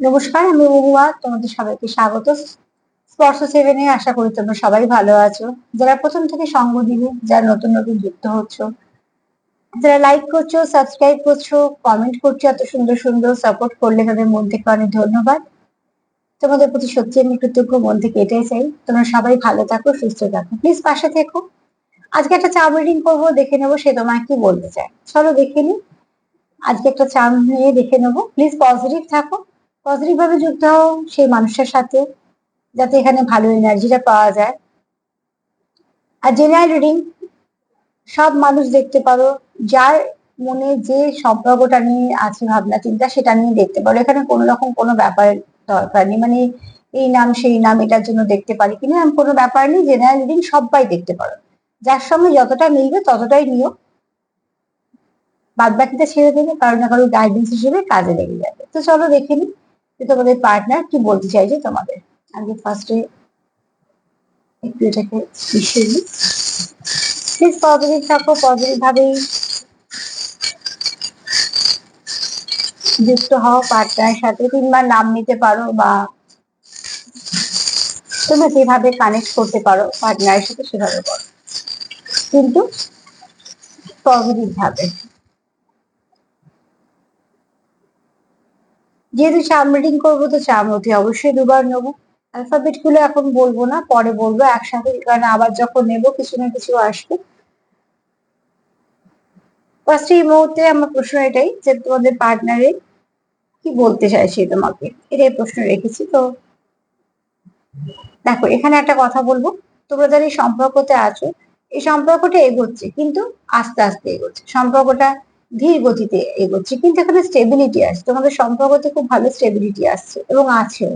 নমস্কার, আমি মহুয়া। তোমাদের সবাইকে স্বাগত স্পর্শ সেভেনে। আশা করি তোমরা সবাই ভালো আছো। যারা প্রথম থেকে সঙ্গ দিবে, যারা নতুন নতুন যুক্ত হচ্ছ, যারা লাইক করছো, সাবস্ক্রাইব করছো, কমেন্ট করছো, এত সুন্দর সুন্দর সাপোর্ট করলে তাদের মন থেকে অনেক ধন্যবাদ। তোমাদের প্রতি সত্যি আমি কৃতজ্ঞ, মন থেকে এটাই চাই তোমরা সবাই ভালো থাকো, সুস্থ থাকো, প্লিজ পাশে থেকো। আজকে একটা চার্ম রিডিং করবো, দেখে নেবো সে তোমায় কি বলতে চায়। চলো দেখে নি। আজকে একটা চার্ম নিয়ে দেখে নেবো। প্লিজ পজিটিভ থাকো, পজিটিভ ভাবে যুক্ত হও সেই মানুষের সাথে, যাতে এখানে ভালো এনার্জিটা পাওয়া যায়। আর জেনারেল রিডিং সব মানুষ দেখতে পারো, যার মনে যে সম্পর্কটা নিয়ে আছে ভাবনা চিন্তা, সেটা নিয়ে দেখতে পারো। এখানে কোনো রকম কোনো ব্যাপারের দরকার নেই, মানে এই নাম সেই নাম এটার জন্য দেখতে পারি কিনা এমন কোনো ব্যাপার নেই। জেনারেল রিডিং সবাই দেখতে পারো, যার সঙ্গে যতটা মিলবে ততটাই নিও, বাদ বাকিটা ছেড়ে দেবে, কারো না কারো গাইডেন্স হিসেবে কাজে লেগে যাবে। তো চলো দেখে নি যে তোমাদের পার্টনার কি বলতে চাইছে তোমাদের। আগে ফার্স্টে একটু এটাকে মিশিয়ে নিই। প্লিজ পজিটিভ থাকো, পজিটিভ ভাবেই যুক্ত হও পার্টনারের সাথে। তিনবার নাম নিতে পারো বা তোমরা যেভাবে কানেক্ট করতে পারো পার্টনারের সাথে সেভাবে করো, কিন্তু পজিটিভ ভাবে। যেহেতু চার্ম রিডিং করবো, তো চার্ম অতি অবশ্যই দুবার নেবো। অ্যালফাবেট গুলো এখন বলবো না, পরে বলবো একসাথে, কারণ আবার যখন নেবো কিছু না কিছু আসবে। ফার্স্ট এই মুহূর্তে আমার প্রশ্ন এটাই যে তোমাদের পার্টনারে কি বলতে চাইছে তোমাকে, এটাই প্রশ্ন রেখেছি। তো দেখো, এখানে একটা কথা বলবো, তোমরা যারা এই সম্পর্কতে আছো, এই সম্পর্কটা এগোচ্ছে কিন্তু আস্তে আস্তে এগোচ্ছে, সম্পর্কটা ধীর গতিতে এগোচ্ছে, কিন্তু এখানে স্টেবিলিটি আসছে, তোমাদের সম্পর্কতে খুব ভালো স্টেবিলিটি আসছে এবং আছে।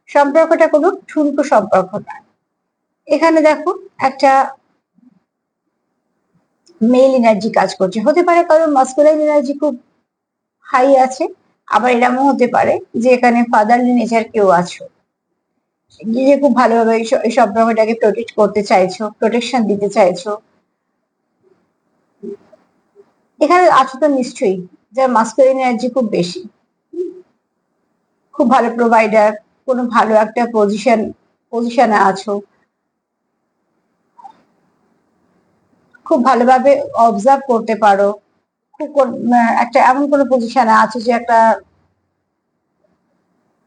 সম্পর্কটা কোনো ঠুনকো সম্পর্ক নয়। এখানে দেখো একটা মেল এনার্জি কাজ করছে, হতে পারে কারণ মাস্কুলাইন এনার্জি খুব হাই আছে, আবার এরকমও হতে পারে যে এখানে ফাদারলি নেচার কেউ আছো, যে খুব ভালোভাবে এই সম্পর্কটাকে প্রোটেক্ট করতে চাইছো, প্রোটেকশন দিতে চাইছো। এখানে আছো তো নিশ্চয়ই যার মাস্কুলিন এনার্জি খুব বেশি, খুব ভালো প্রোভাইডার, কোনো ভালো একটা পজিশনে আছো, খুব ভালোভাবে অবজার্ভ করতে পারো, খুব একটা এমন কোনো পজিশনে আছো যে একটা,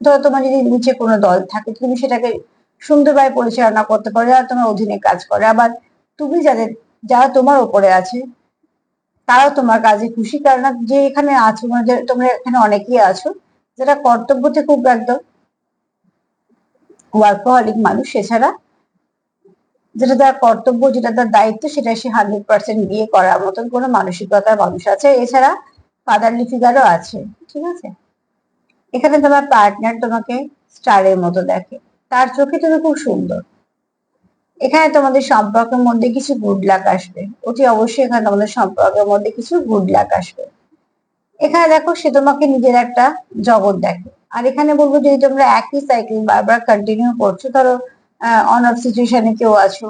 ধরো তোমার যদি নিচে কোনো দল থাকে তুমি সেটাকে সুন্দরভাবে পরিচালনা করতে পারো, যারা তোমার অধীনে কাজ করে। আবার তুমি যারা তোমার উপরে আছে তারাও তোমার কাজে খুশি, কারণ যে এখানে আছো, মানে তোমরা এখানে অনেকেই আছো যারা কর্তব্যতে খুব একদম ওয়ার্কহলিক মানুষ, এছাড়া যেটা তার কর্তব্য, যেটা তার দায়িত্ব, সেটা সে 100% দিয়ে করার মতন কোনো মানসিকতার মানুষ আছে। এছাড়া ফাদারলি ফিগারও আছে, ঠিক আছে। এখানে তোমার পার্টনার তোমাকে স্টারের মতো দেখে, তার চোখে তুমি খুব সুন্দর। এখানে তোমাদের সম্পর্কের মধ্যে কিছু গুড লাক আসবে, অতি অবশ্যই এখানে তোমাদের সম্পর্কের মধ্যে কিছু গুড লাক আসবে। এখানে দেখো সে তোমাকে নিজের একটা জগৎ দেখে। আর এখানে বলবো, যদি তোমরা একই সাইকেল বারবার কন্টিনিউ করছো, ধরো অন অফ সিচুয়েশনে কেউ আছো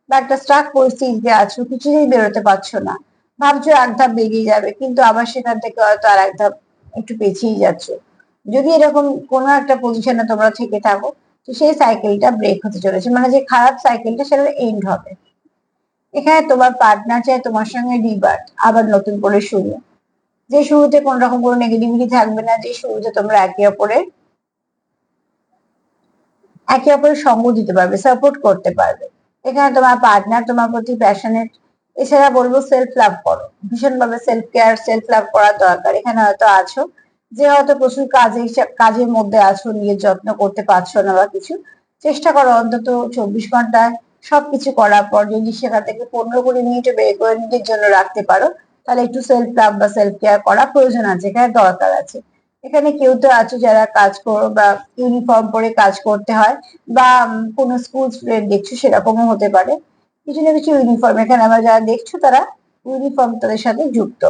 বা একটা স্টাক পরিস্থিতিতে আছো, কিছুতেই বেরোতে পারছো না, ভাবছো এক ধাপ বেরিয়ে যাবে, কিন্তু আবার সেখান থেকে হয়তো আর এক ধাপ একটু পেছিয়ে যাচ্ছ। যদি এরকম কোনো একটা পজিশনে তোমরা থেকে থাকো, তো সেই সাইকেলটা ব্রেক হতে চলেছে, মানে যে খারাপ সাইকেলটা সেটা এন্ড হবে। এখানে তোমার পার্টনার চাই তোমার সঙ্গে রিবার্থ, আবার নতুন করে শুরু, যে শুরুতে কোন রকম কোনো নেগেটিভিটি থাকবে না, যে শুরুতে তোমরা একে অপরের সঙ্গ দিতে পারবে, সাপোর্ট করতে পারবে। এখানে তোমার পার্টনার তোমার প্রতি প্যাশনেট। এছাড়া বলবো সেলফ লাভ করো, ভীষণভাবে সেলফ কেয়ার, সেলফ লাভ করার দরকার। এখানে হয়তো আছো যে হয়তো প্রচুর কাজের মধ্যে আছো, নিজের যত্ন করতে পারছো না বা কিছু, চেষ্টা করো অন্তত 24 ঘন্টায় সবকিছু করার পর যদি সেখান থেকে 15-20 মিনিট বের করে নিজের জন্য রাখতে পারো, তাহলে একটু সেলফ লাভ বা সেলফ কেয়ার করা প্রয়োজন আছে, এখানে দরকার আছে। এখানে কেউ তো আছো যারা কাজ করো বা ইউনিফর্ম পরে কাজ করতে হয়, বা কোনো স্কুল স্টুডেন্ট দেখছো, সেরকমও হতে পারে। কিছু না কিছু ইউনিফর্ম, এখানে আমরা যারা দেখছো তারা ইউনিফর্ম তাদের সাথে যুক্ত।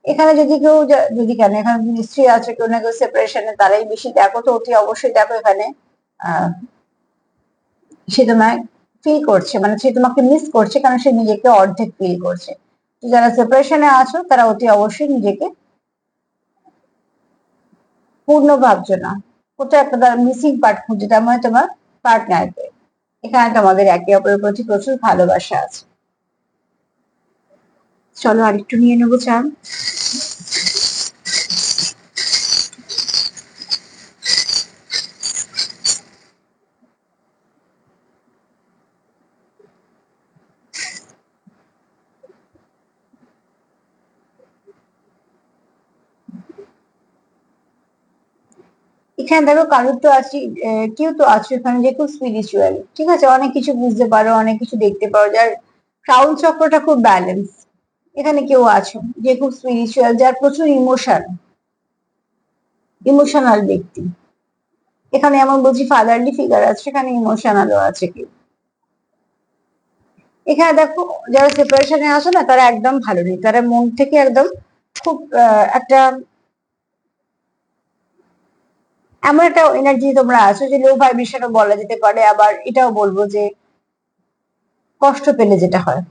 এখানে যদি কেউ যদি কেন এখানে নিশ্চয়ই আছে কেউ না কেউ সেপারেশনে, তারাই বেশি দেখো, তো অতি অবশ্যই দেখো এখানে আহ সে তোমায় ফিল করছে, মানে সে তোমাকে মিস করছে, কারণ সে নিজেকে অর্ধেক ফিল করছে। তো যারা সেপারেশনে আছো তারা অতি অবশ্যই নিজেকে পূর্ণ ভাবছো না, কোথাও একটা তার মিসিং পার্ট খুঁজছে, তার মানে তোমার পার্টনারকে এখানে তোমাদের একে অপরের প্রতি প্রচুর ভালোবাসা আছে। চলো আরেকটু নিয়ে নেবো চান। এখানে দেখো কারোর তো আছে, কেউ তো আছে এখানে যে খুব স্পিরিচুয়াল, ঠিক আছে, অনেক কিছু বুঝতে পারো, অনেক কিছু দেখতে পারো, যার ক্রাউন চক্রটা খুব ব্যালেন্স। এখানে কেউ আছো যে খুব স্পিরিচুয়াল, যার প্রচুর ইমোশনাল ব্যক্তি। এখানে এমন বলছি ফাদারলি ফিগার আছে, সেখানে ইমোশনালও আছে কেউ। এখানে দেখো যারা সেপারেশনে আসো না, তারা একদম ভালো নেই, তারা মন থেকে একদম খুব একটা এমন একটা এনার্জি তোমরা আছো যে লো ভাইব্রেশনও বলা যেতে পারে, আবার এটাও বলবো যে কষ্ট পেলে যেটা হয়,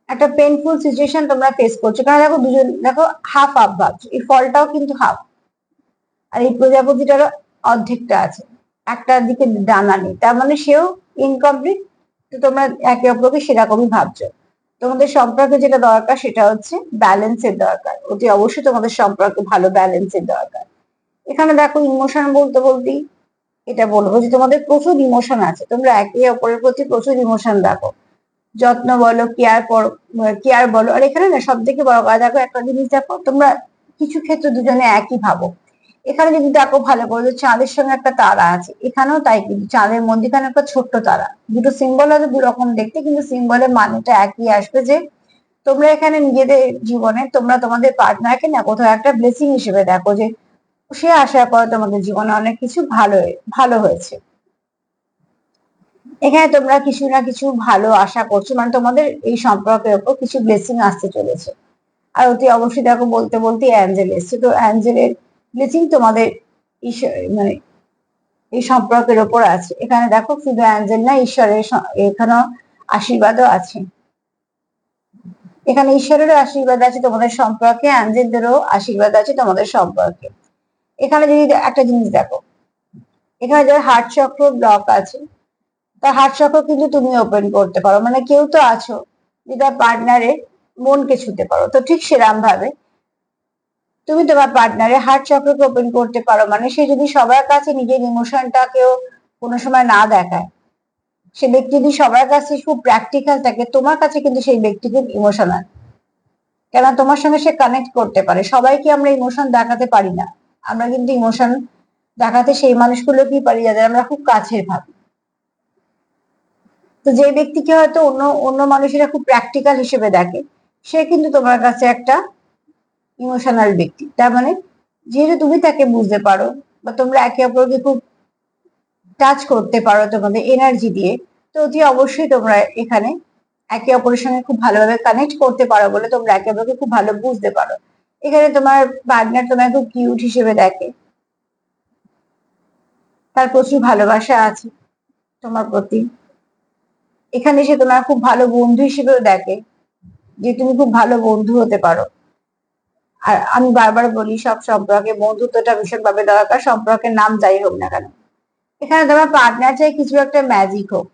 একটা পেনফুল সিচুয়েশন তোমরা ফেস করছো। কারণ দেখো দুজন, দেখো হাফ হাফ ভাবছো, এই ফলটাও কিন্তু হাফ, আর এই প্রজাপতিটারও অর্ধেকটা আছে, একটা দিকে ডানা নেই, তার মানে সেও ইনকমপ্লিট। তো তোমরা একে অপরকে সেরকমই ভাবছো। তোমাদের সম্পর্কে যেটা দরকার সেটা হচ্ছে ব্যালেন্সের দরকার, অতি অবশ্যই তোমাদের সম্পর্কে ভালো ব্যালেন্সের দরকার। এখানে দেখো ইমোশন বলতে বলতেই এটা বলবো যে তোমাদের প্রচুর ইমোশন আছে, তোমরা একে অপরের প্রতি প্রচুর ইমোশন দেখো, যত্ন বলো, কেয়ার বলো। আর এখানে না সব থেকে বড় কথা, দেখো একটা জিনিস দেখো, তোমরা কিছু ক্ষেত্রে দুজনে একই ভাবো। এখানে যদি দেখো ভালো করে যে চাঁদের সঙ্গে একটা তারা আছে, এখানেও তাই, কিন্তু চাঁদের মধ্যখানে একটা ছোট্ট তারা, দুটো সিম্বল আছে দু রকম দেখতে, কিন্তু সিম্বলের মানেটা একই আসবে, যে তোমরা এখানে নিজেদের জীবনে তোমরা তোমাদের পার্টনারকে না কোথাও একটা ব্লেসিং হিসেবে দেখো, যে সে আশা করে তোমাদের জীবনে অনেক কিছু ভালো হয়েছে। এখানে তোমরা কিছু না কিছু ভালো আশা করছো, মানে তোমাদের এই সম্পর্কের উপর কিছু ব্লেসিং আসতে চলেছে। আর অতি অবশ্যই দেখো বলতে বলতে অ্যাঞ্জেল এসছে, তো অ্যাঞ্জেলের ব্লেসিং তোমাদের মানে এই সম্পর্কের উপর আছে। এখানে দেখো শুধু অ্যাঞ্জেল না, ঈশ্বরের এখানেও আশীর্বাদও আছে। এখানে ঈশ্বরেরও আশীর্বাদ আছে তোমাদের সম্পর্কে, অ্যাঞ্জেলদেরও আশীর্বাদ আছে তোমাদের সম্পর্কে। এখানে যদি একটা জিনিস দেখো, এখানে যার হার্ট চক্র ব্লক আছে, তার হার্ট চক্র কিন্তু তুমি ওপেন করতে পারো, মানে কেউ তো আছো যে তার পার্টনারের মনকে ছুতে পারো, তো ঠিক সেরাম ভাবে তুমি তোমার পার্টনারের হার্ট চক্রকে ওপেন করতে পারো, মানে সে যদি সবার কাছে নিজের ইমোশনটাকেও কোনো সময় না দেখায়, সে ব্যক্তি যদি সবার কাছে খুব প্র্যাকটিক্যাল থাকে, তোমার কাছে কিন্তু সেই ব্যক্তি খুব ইমোশনাল, কেন তোমার সঙ্গে সে কানেক্ট করতে পারে। সবাইকে আমরা ইমোশন দেখাতে পারি না, আমরা কিন্তু ইমোশন দেখাতে সেই মানুষগুলোকেই পারি যাদের আমরা খুব কাছের ভাবি। তো যে ব্যক্তিকে হয়তো অন্য অন্য মানুষেরা খুব প্র্যাকটিক্যাল হিসেবে দেখে, সে কিন্তু তোমার কাছে একটা ইমোশনাল ব্যক্তি, তার মানে যেহেতু তুমি তাকে বুঝতে পারো, বা তোমরা একে অপরকে খুব টাচ করতে পারো তোমাদের এনার্জি দিয়ে, তো অতি অবশ্যই তোমরা এখানে একে অপরের সঙ্গে খুব ভালোভাবে কানেক্ট করতে পারো বলে তোমরা একে অপরকে খুব ভালো বুঝতে পারো। এখানে তোমার পার্টনার তোমার খুব কিউট হিসেবে দেখে, তার প্রচুর ভালোবাসা আছে তোমার প্রতি। এখানে সে তোমার খুব ভালো বন্ধু হিসেবেও দেখে, যে তুমি খুব ভালো বন্ধু হতে পারো। আর আমি বারবার বলি, সব সম্পর্কে বন্ধুত্বটা ভীষণভাবে দরকার, সম্পর্কের নাম যাই হোক না কেন। এখানে তোমার পার্টনার চাই কিছু একটা ম্যাজিক হোক,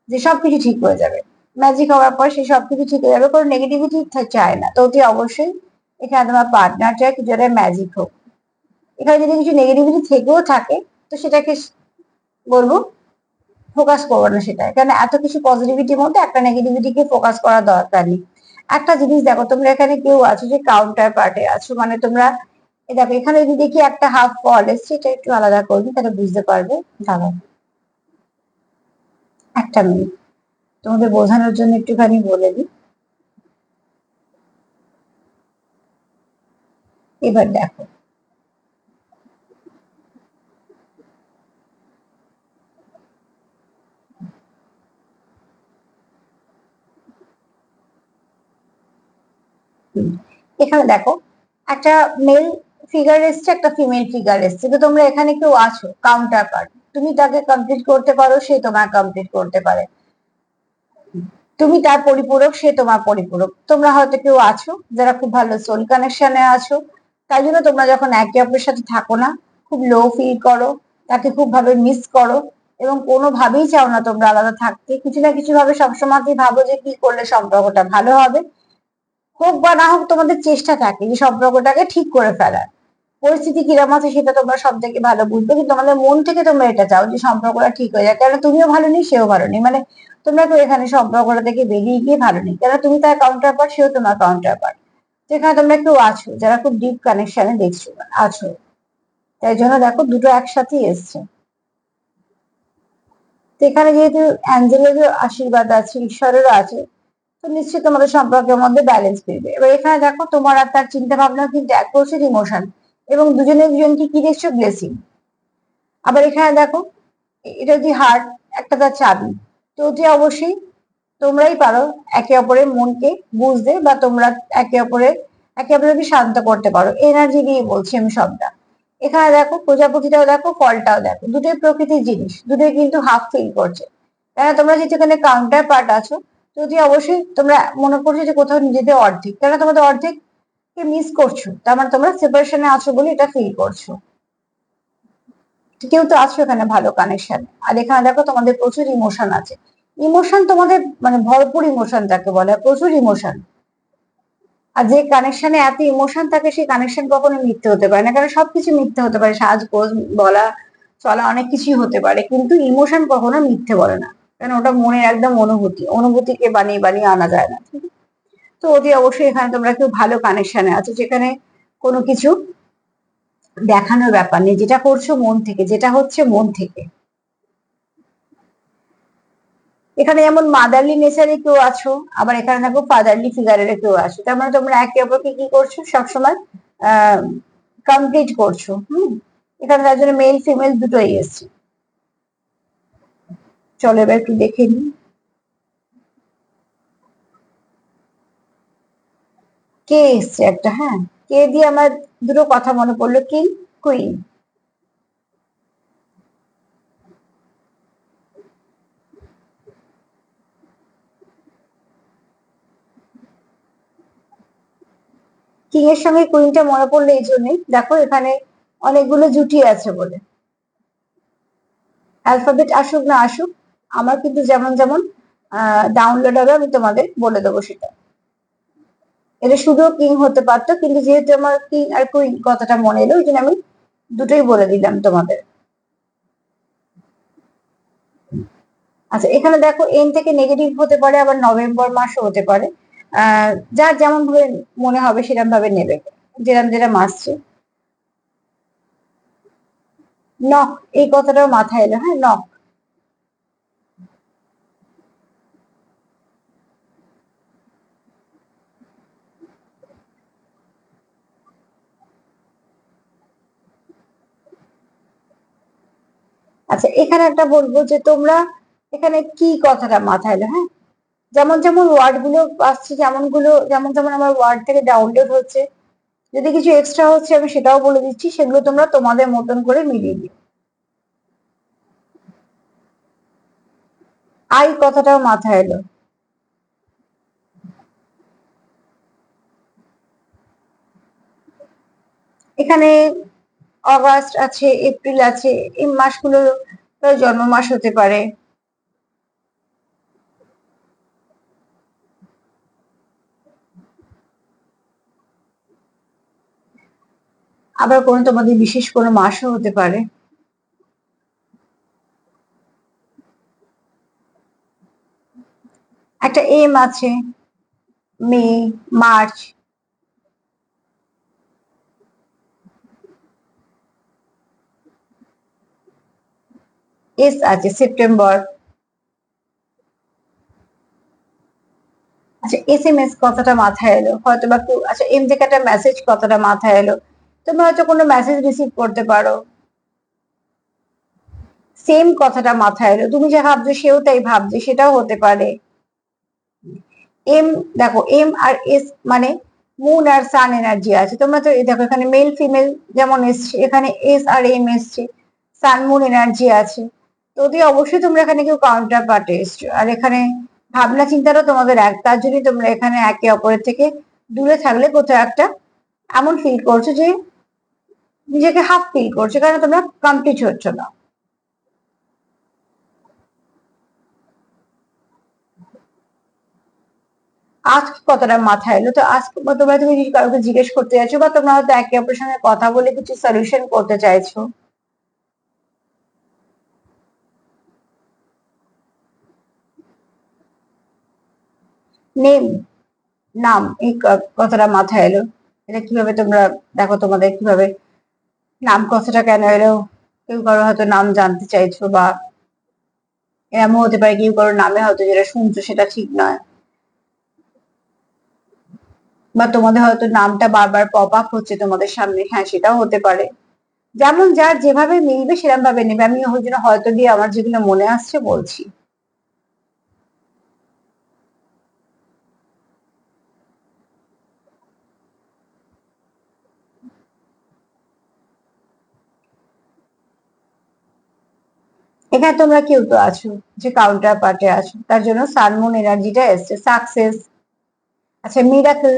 যে সবকিছু ঠিক হয়ে যাবে, ম্যাজিক হওয়ার পর সে সবকিছু ঠিক হয়ে যাবে, কোনো নেগেটিভিটি চায় না, তো অতি অবশ্যই এখানে তোমার পার্টনার চাই কিছু একটা ম্যাজিক হোক। এখানে যদি কিছু নেগেটিভিটি থেকেও থাকে, তো সেটাকে বলবো ফোকাস করবো না সেটা, এখানে এত কিছু পজিটিভিটির মধ্যে একটা নেগেটিভিটিকে ফোকাস করার দরকার নেই। একটা জিনিস দেখো, তোমরা এখানে কেউ আছো যে কাউন্টার পার্টে আছো, মানে তোমরা দেখো এখানে যদি দেখি একটা হাফ ফল এসছে, এটা একটু আলাদা করবি তাহলে বুঝতে পারবে। দাঁড়াও একটা মিনিট, তোমাদের বোঝানোর জন্য একটুখানি বলে দিই। এবার দেখো, এখানে দেখো একটা মেল ফিগার এসছে, একটা ফিমেল ফিগার এসছে, তো তোমরা এখানে কেউ আছো কাউন্টার পার্ট, তুমি তাকে কমপ্লিট করতে পারো, সে তোমার কমপ্লিট করতে পারে, তুমি তার পরিপূরক, সে তোমার পরিপূরক। তোমরা হয়তো কেউ আছো যারা খুব ভালো সোল কানেকশনে আছো, তাই জন্য তোমরা যখন একে অপরের সাথে থাকো না, খুব লো ফিল করো, তাকে খুব ভাবে মিস করো, এবং কোনোভাবেই চাও না তোমরা আলাদা থাকতে। কিছু না কিছু ভাবে সবসময় ভাবো যে কি করলে সম্পর্কটা ভালো হবে, হোক বা না হোক তোমাদের চেষ্টা থাকে যে সম্পর্কটাকে ঠিক করে ফেলার। পরিস্থিতি কিরম আছে সেটা তোমরা সব থেকে ভালো বুঝবে, কিন্তু তোমাদের মন থেকে তোমরা এটা চাও যে সম্পর্কটা ঠিক হয়ে যায়, কারণ তুমিও ভালো নেই সেও ভালো নেই, মানে তোমরা তো এখানে সম্পর্কটা থেকে বেরিয়ে গিয়ে ভালো নেই, কারণ তুমি তার কাউন্টার পার্ট, সেও তোমার কাউন্টার পার্ট। যেখানে তোমরা কেউ আছো যারা খুব ডিপ কানেকশনে দেখছো আছো, তাই জন্য দেখো দুটো একসাথেই এসছে। তো এখানে যেহেতু অ্যাঞ্জেলেরও আশীর্বাদ আছে, ঈশ্বরেরও আছে, তো নিশ্চয়ই তোমাদের সম্পর্কের মধ্যে ব্যালেন্স ফিরবে। এবার এখানে দেখো তোমার আর তার চিন্তা ভাবনা কিন্তু এক প্রচুর ইমোশন, এবং দুজনে দুজনকে কি দেখছো, ব্লেসিং। আবার এখানে দেখো এটা যদি হার্ট, একটা তার চাবি, তো যে অবশ্যই তোমরাই পারো একে অপরের মনকে বুঝতে, বা তোমরা একে অপরকে শান্ত করতে পারো, এনার্জি দিয়ে বলছি আমি সবটা। এখানে দেখো প্রজাপতিটাও দেখো, ফলটাও দেখো, দুটোই প্রকৃতির জিনিস, দুটোই কিন্তু হাফ ফিল করছে। কেন তোমরা যেহেতু এখানে কাউন্টার পার্ট আছো, যদি অবশ্যই তোমরা মনে করছো যে কোথাও নিজেদের অর্ধেক, কেন তোমাদের অর্ধেক কে মিস করছো, তার মানে তোমরা সেপারেশনে আছো বলে এটা ফিল করছো। কেউ তো আছো এখানে ভালো কানেকশন। আর এখানে দেখো তোমাদের প্রচুর ইমোশন আছে, ইমোশন তোমাদের মানে ভরপুর ইমোশন যাকে বলে, প্রচুর ইমোশন। আর যে কানেকশনে এত ইমোশন থাকে সেই কানেকশন কখনো মিথ্যে হতে পারে না, কারণ সবকিছু মিথ্যে হতে পারে, সাজগোজ বলা চলা অনেক কিছুই হতে পারে, কিন্তু ইমোশন কখনো মিথ্যে বলে না, কারণ ওটা মনের একদম অনুভূতি, অনুভূতিকে বানিয়ে বানিয়ে আনা যায় না। তো অতি অবশ্যই এখানে তোমরা কেউ ভালো কানেকশনে আছো, যেখানে কোনো কিছু দেখানোর ব্যাপার নেই, যেটা করছো মন থেকে, যেটা হচ্ছে মন থেকে। এখানে যেমন মাদারলি নেচারে কেউ আছো, আবার এখানে দেখো ফাদারলি ফিগারের কেউ আছো, তার মানে তোমরা একে অপরকে কি করছো সবসময় আহ কমপ্লিট করছো। এখানে তার জন্য মেল ফিমেল দুটোই এসছে। চলো এবার একটু দেখে নি। কে এসছে একটা, হ্যাঁ, কে দিয়ে আমার দুটো কথা মনে পড়লো, কিং, কুইন। কিং এর সঙ্গে কুইনটা মনে পড়লো এই জন্যই, দেখো এখানে অনেকগুলো জুটি আছে বলে। অ্যালফাবেট আসুক না আসুক, আমার কিন্তু যেমন যেমন ডাউনলোড হবে আমি তোমাদের বলে দেবো সেটা। এটা শুধু কিং হতে পারতো, কিন্তু যেহেতু আমার কিং আর কুইন কথাটা মনে এলো, ওই জন্য আমি দুটোই বলে দিলাম তোমাদের। আচ্ছা এখানে দেখো এন থেকে নেগেটিভ হতে পারে, আবার নভেম্বর মাসও হতে পারে, যার যেমন ভাবে মনে হবে সেরকম ভাবে নেবে, যেরকম যেরকম আসছে। নক, এই কথাটাও মাথায় এলো, হ্যাঁ নক। আচ্ছা এখানে একটা বলবো যে তোমরা এখানে কি কথাটা মাথায় এলো, হ্যাঁ, যেমন যেমন ওয়ার্ড গুলো আসছে, যেমন যেমন আমার ওয়ার্ড থেকে ডাউনলোড হচ্ছে, যদি কিছু এক্সট্রা হচ্ছে আমি সেটাও বলে দিচ্ছি, সেগুলো তোমরা তোমাদের মতন করে মিলিয়ে দিও। আই কথাটাও মাথায় এলো। এখানে অগাস্ট আছে, এপ্রিল আছে, এই মাসগুলো জন্ম মাস হতে পারে। আবার কোনো তোমাদের বিশেষ কোনো মাসও হতে পারে। একটা এম আছে, মে, মার্চ। এস আছে, সেপ্টেম্বর। আচ্ছা এস এম এস কথাটা মাথায় এলো হয়তো বা কেউ, আচ্ছা এম থেকে একটা মেসেজ কথাটা মাথায় এলো, তুমি হয়তো কোনো মেসেজ রিসিভ করতে পারো। সেম কথাটা মাথায় এলো, তুমি যা ভাবছো সেও তাই ভাবছে, সেটাও হতে পারে। এম, দেখো এম আর এস মানে মুন আর সান এনার্জি আছে, তোমরা তো দেখো এখানে মেল ফিমেল যেমন এসছে, এখানে এস আর এম এসছে, সান মুন এনার্জি আছে। তো অবশ্যই তোমরা এখানে কেউ কাউন্টার পার্টে এসছো, আর এখানে ভাবনা চিন্তারও তোমাদের এক, তার জন্যই তোমরা এখানে একে অপরের থেকে দূরে থাকলে কোথাও একটা এমন ফিল করছো যে নিজেকে হাফ ফিল করছো, কারণ তোমরা কমপ্লিট হচ্ছ না। আজকে কতটা মাথায় এলো, তো আজকে তোমরা তুমি যদি কাউকে জিজ্ঞেস করতে চাইছো, বা তোমরা হয়তো একে অপরের সঙ্গে কথা বলে কিছু সলিউশন করতে চাইছো। নেম, নাম, এই কথাটা মাথায় এলো। এটা কিভাবে তোমরা দেখো, তোমাদের কিভাবে নাম কথাটা কেন এলো? কেউ কারো হয়তো নাম জানতে চাইছো, বা এমন হতে পারে কেউ কারো নামে হয়তো যেটা শুনছো সেটা ঠিক নয়, বা তোমাদের হয়তো নামটা বারবার পপ আপ হচ্ছে তোমাদের সামনে, হ্যাঁ সেটাও হতে পারে। যেমন যার যেভাবে মিলবে সেরকম ভাবে নেবে। আমি ওই জন্য হয়তো দিয়ে আমার যেগুলো মনে আসছে বলছি। এখানে তোমরা কেউ তো আছো যে কাউন্টার পার্টে আছো, তার জন্য সানমুন এনার্জিটা এসছে, সাকসেস, আচ্ছা মিরাকল,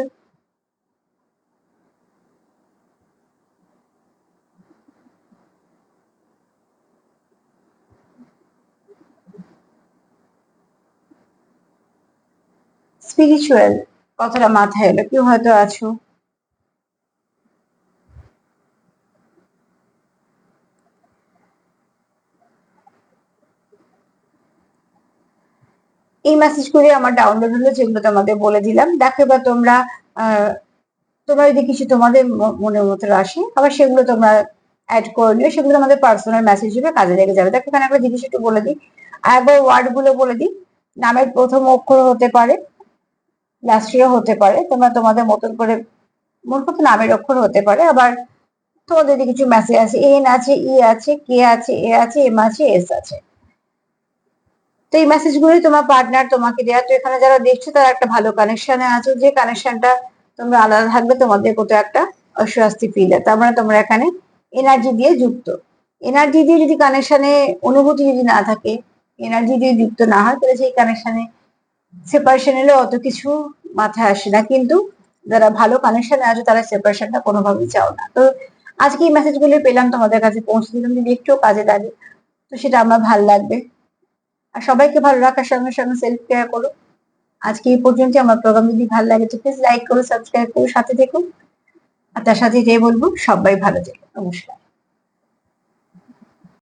স্পিরিচুয়াল কথাটা মাথায় এলো, কেউ হয়তো আছো। এই মেসেজ করে আমার ডাউনলোড হলো, যেগুলো তোমাদের বলে দিলাম। দেখো এবার তোমরা আহ তোমরা যদি কিছু তোমাদের মনের মতো আসে, আবার সেগুলো তোমরা অ্যাড করে নিও, সেগুলো আমাদের পার্সোনাল মেসেজ হিসেবে কাজে লেগে যাবে। দেখো এখানে একটা জিনিস একটু বলে দিই, একবার ওয়ার্ড গুলো বলে দিই। নামের প্রথম অক্ষর হতে পারে, লাস্টেও হতে পারে, তোমরা তোমাদের মতন করে মোট কথা নামের অক্ষর হতে পারে। আবার তোমাদের যদি কিছু মেসেজ আছে, এন আছে, ই আছে, কে আছে, এ আছে, এম আছে, এস আছে, তো এই মেসেজ গুলোই তোমার পার্টনার তোমাকে দেয়া। তো এখানে যারা দেখছো তারা একটা ভালো কানেকশনে আছো, যে কানেকশনটা তোমরা আলাদা থাকবে তোমাদের কোথাও একটা অস্বস্তি ফিল হয়, তার মানে তোমরা এখানে এনার্জি দিয়ে যুক্ত। এনার্জি দিয়ে যদি কানেকশনে অনুভূতি যদি না থাকে, এনার্জি দিয়ে যুক্ত না হয়, তাহলে সেই কানেকশনে সেপারেশন এলে অত কিছু মাথায় আসে না। কিন্তু যারা ভালো কানেকশনে আছে তারা সেপারেশনটা কোনোভাবেই চাও না। তো আজকে এই মেসেজ গুলো পেলাম, তোমাদের কাছে পৌঁছে দিলাম, যদি একটু কাজে লাগে তো সেটা আমার ভালো লাগবে। আর সবাইকে ভালো রাখার সঙ্গে সঙ্গে সেলফ কেয়ার করো। আজকে এই পর্যন্ত। আমার প্রোগ্রাম যদি ভালো লাগে তো প্লিজ লাইক করো, সাবস্ক্রাইব করো, সাথে থেকো। আর তার সাথে এটাই বলবো, সবাই ভালো থেকো। নমস্কার।